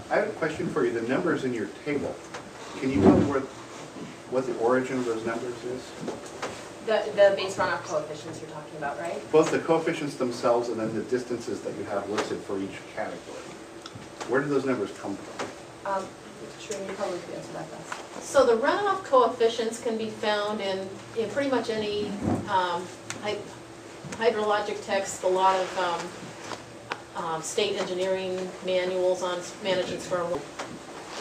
I have a question for you. The numbers in your table, can you tell me what the origin of those numbers is? The base runoff coefficients you're talking about, right? Both the coefficients themselves and then the distances that you have listed for each category. Where do those numbers come from? Sure, you probably could answer that best. So the runoff coefficients can be found in pretty much any hydrologic text, a lot of state engineering manuals on managing stormwater.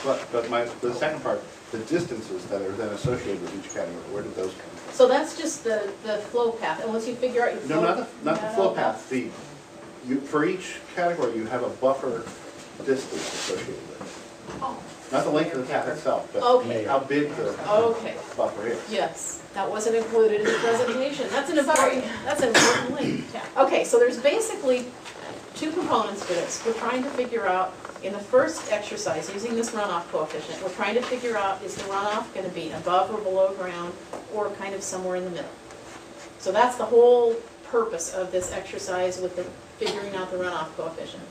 But the second part, the distances that are then associated with each category, where do those come from? So that's just the flow path, and once you figure out your flow... No, not the flow path. For each category, you have a buffer distance associated with it. Oh. Not the length of the path itself, but how big the buffer is. Yes, that wasn't included in the presentation. That's an important link. Okay, so there's basically two components to this. We're trying to figure out, in the first exercise, using this runoff coefficient, we're trying to figure out, is the runoff going to be above or below ground, or kind of somewhere in the middle? So that's the whole purpose of this exercise with the figuring out the runoff coefficient.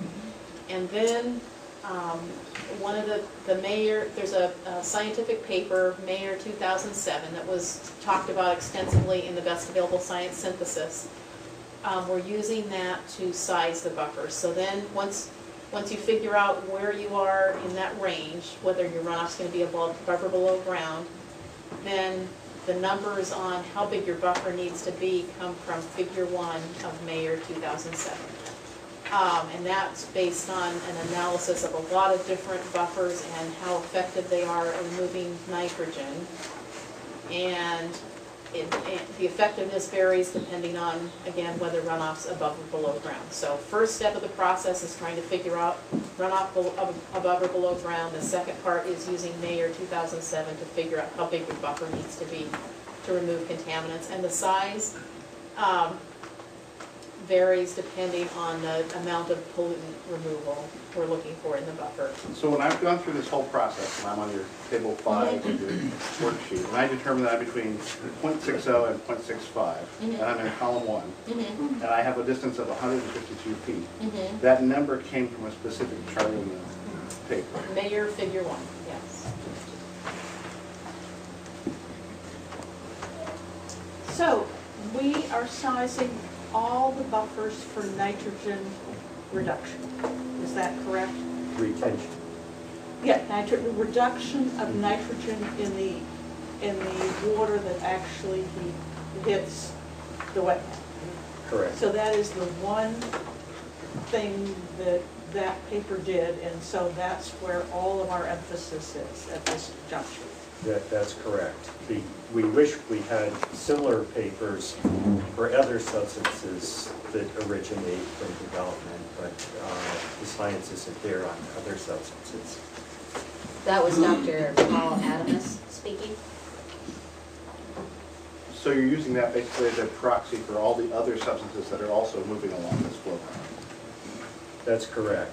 And then one of there's a scientific paper, Mayer 2007, that was talked about extensively in the best available science synthesis. We're using that to size the buffers. So then once you figure out where you are in that range, whether your runoff's going to be above or below ground, then the numbers on how big your buffer needs to be come from Figure 1 of Mayer 2007. And that's based on an analysis of a lot of different buffers and how effective they are at removing nitrogen. And the effectiveness varies depending on, again, whether runoff's above or below ground. So first step of the process is trying to figure out runoff above or below ground. The second part is using Mayer 2007 to figure out how big your buffer needs to be to remove contaminants. And the size varies depending on the amount of pollutant removal we're looking for in the buffer. So when I've gone through this whole process, and I'm on your table 5 of your worksheet, and I determine that I'm between 0.60 and 0.65, and I'm in column 1, and I have a distance of 152 feet, that number came from a specific chart in the paper. Mayer Figure 1, yes. So we are sizing all the buffers for nitrogen reduction. Is that correct? Retention. Yeah, reduction of nitrogen in the water that actually hits the wetland. Correct. So that is the one thing that paper did, and so that's where all of our emphasis is at this juncture. That's correct. We wish we had similar papers for other substances that originate from development, but the science isn't there on other substances. That was Dr. Paul Adamus speaking. So you're using that basically as a proxy for all the other substances that are also moving along this flow path. That's correct.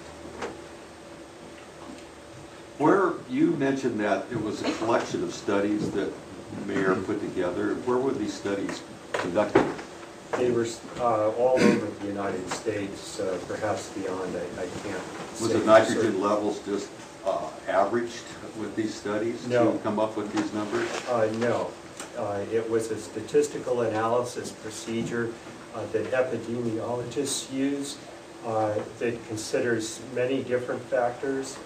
Where you mentioned that it was a collection of studies that Mayer put together, where were these studies conducted? They were all over the United States, perhaps beyond, I can't say. Was the nitrogen levels just averaged with these studies to come up with these numbers? No. It was a statistical analysis procedure that epidemiologists use that considers many different factors,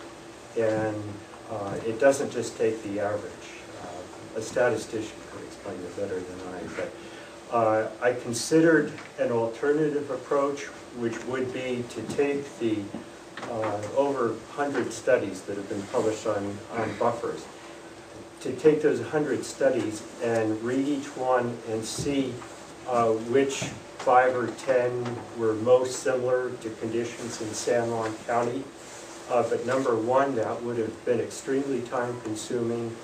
and it doesn't just take the average. A statistician could explain it better than I, but I considered an alternative approach, which would be to take the over 100 studies that have been published on buffers, to take those 100 studies and read each one and see which 5 or 10 were most similar to conditions in San Juan County. But number one, that would have been extremely time-consuming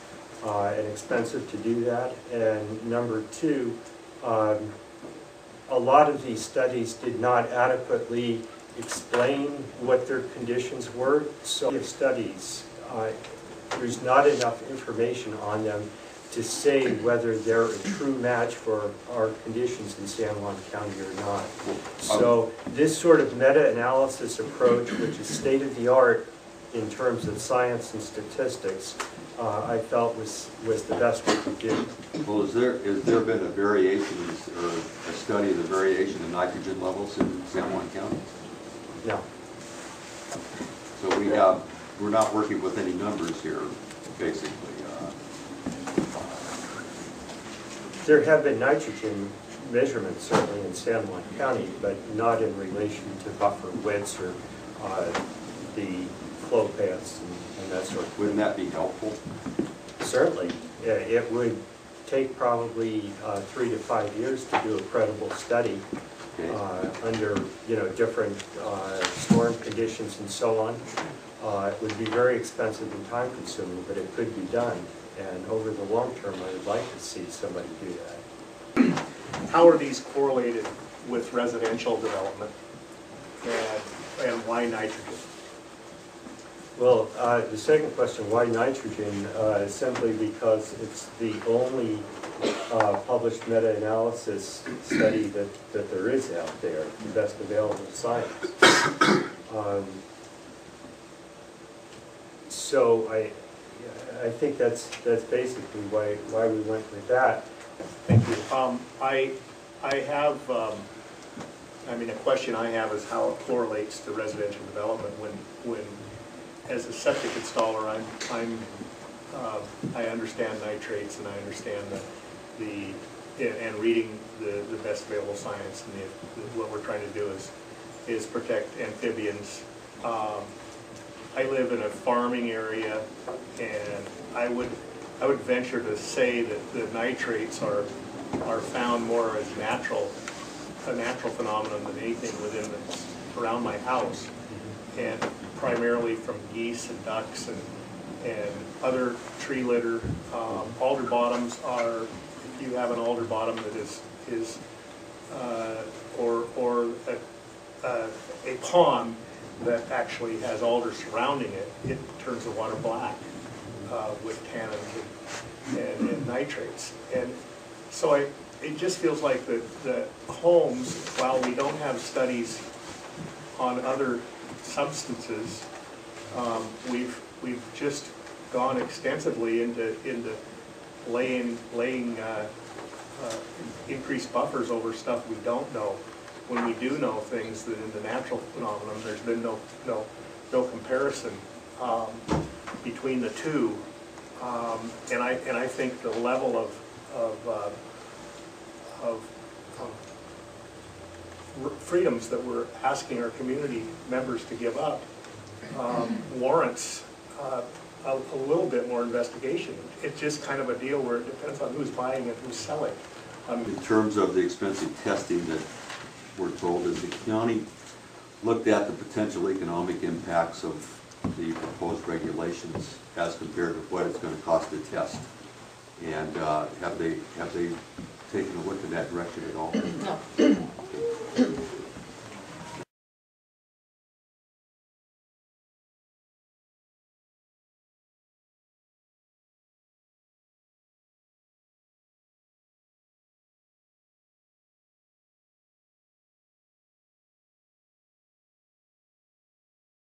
and expensive to do that. And number two, a lot of these studies did not adequately explain what their conditions were. So if studies, there's not enough information on them to say whether they're a true match for our conditions in San Juan County or not. So this sort of meta-analysis approach, which is state-of-the-art in terms of science and statistics, I felt was the best we could do. Well, has there been a variation or a study of the variation in nitrogen levels in San Juan County? No. So we're not working with any numbers here, basically. There have been nitrogen measurements certainly in San Juan County, but not in relation to buffer widths or the flow paths and that sort of thing. Wouldn't that be helpful? Certainly. It would take probably 3 to 5 years to do a credible study under different storm conditions and so on. It would be very expensive and time consuming, but it could be done. And over the long term, I would like to see somebody do that. How are these correlated with residential development, and why nitrogen? Well, the second question, why nitrogen, is simply because it's the only published meta-analysis study that there is out there, the best available science. So I think that's basically why we went with that. Thank you. I have, a question I have is how it correlates to residential development when as a septic installer, I understand nitrates and I understand and reading the best available science, and what we're trying to do is protect amphibians. I live in a farming area, and I would venture to say that the nitrates are found more as a natural phenomenon than anything around my house, and primarily from geese and ducks and other tree litter. Alder bottoms are, if you have an alder bottom that is a pond that actually has alders surrounding it, it turns the water black with tannins and nitrates. And so it just feels like the homes, while we don't have studies on other substances, we've just gone extensively into laying increased buffers over stuff we don't know, when we do know things that in the natural phenomenon there's been no comparison between the two, and I think the level of freedoms that we're asking our community members to give up warrants a little bit more investigation. It's just kind of a deal where it depends on who's buying and who's selling. In terms of the expensive testing that we're told, has the county looked at the potential economic impacts of the proposed regulations as compared to what it's going to cost to test? And have they taken a look in that direction at all? No.